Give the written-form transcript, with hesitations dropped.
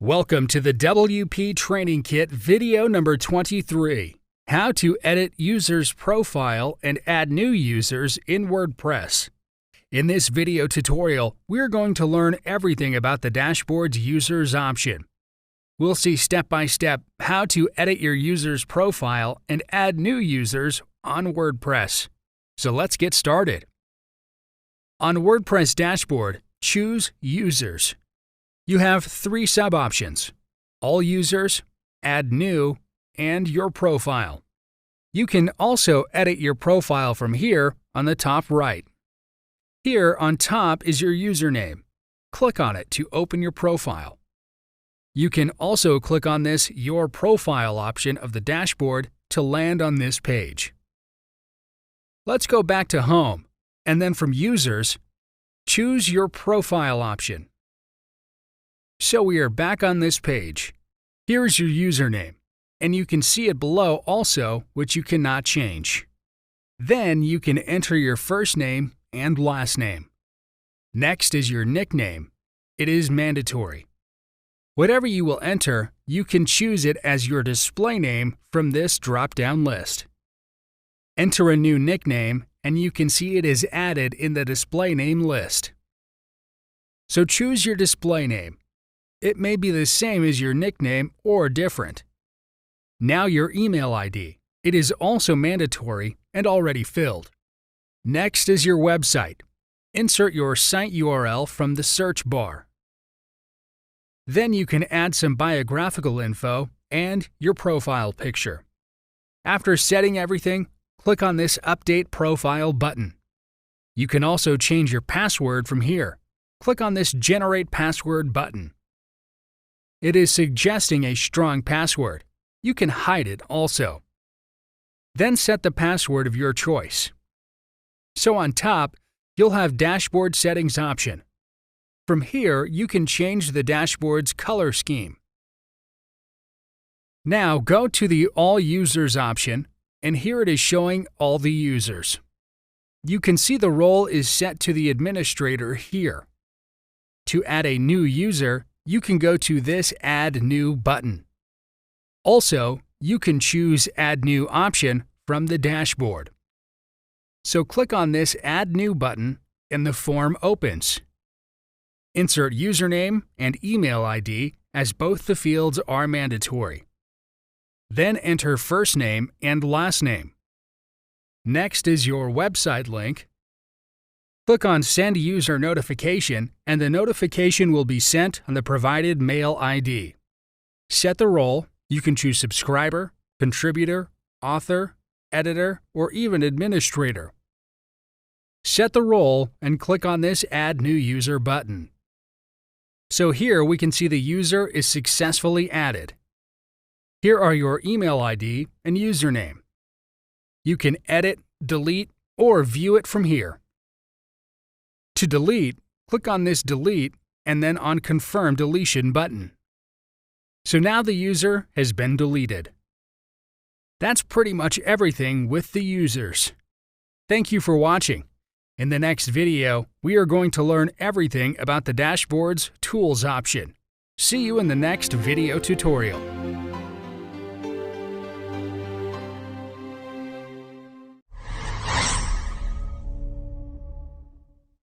Welcome to the WP Training Kit video number 23, How to Edit User's Profile and Add New Users in WordPress. In this video tutorial, we're going to learn everything about the dashboard's Users option. We'll see step-by-step how to edit your user's profile and add new users on WordPress. So let's get started. On WordPress dashboard, choose Users. You have three sub-options: All Users, Add New, and Your Profile. You can also edit your profile from here on the top right. Here on top is your username. Click on it to open your profile. You can also click on this Your Profile option of the dashboard to land on this page. Let's go back to Home, and then from Users, choose Your Profile option. So we are back on this page. Here is your username, and you can see it below also, which you cannot change. Then you can enter your first name and last name. Next is your nickname. It is mandatory. Whatever you will enter, you can choose it as your display name from this drop-down list. Enter a new nickname, and you can see it is added in the display name list. So choose your display name. It may be the same as your nickname or different. Now your email ID. It is also mandatory and already filled. Next is your website. Insert your site URL from the search bar. Then you can add some biographical info and your profile picture. After setting everything, click on this Update Profile button. You can also change your password from here. Click on this Generate Password button. It is suggesting a strong password. You can hide it also. Then set the password of your choice. So on top, you'll have Dashboard Settings option. From here, you can change the dashboard's color scheme. Now go to the All Users option, and here it is showing all the users. You can see the role is set to the administrator here. To add a new user, you can go to this Add New button. Also, you can choose Add New option from the dashboard. So click on this Add New button and the form opens. Insert username and email ID as both the fields are mandatory. Then enter first name and last name. Next is your website link. Click on Send User Notification, and the notification will be sent on the provided mail ID. Set the role. You can choose subscriber, contributor, author, editor, or even administrator. Set the role and click on this Add New User button. So here we can see the user is successfully added. Here are your email ID and username. You can edit, delete, or view it from here. To delete, click on this Delete and then on Confirm Deletion button. So now the user has been deleted. That's pretty much everything with the users. Thank you for watching. In the next video, we are going to learn everything about the dashboard's Tools option. See you in the next video tutorial.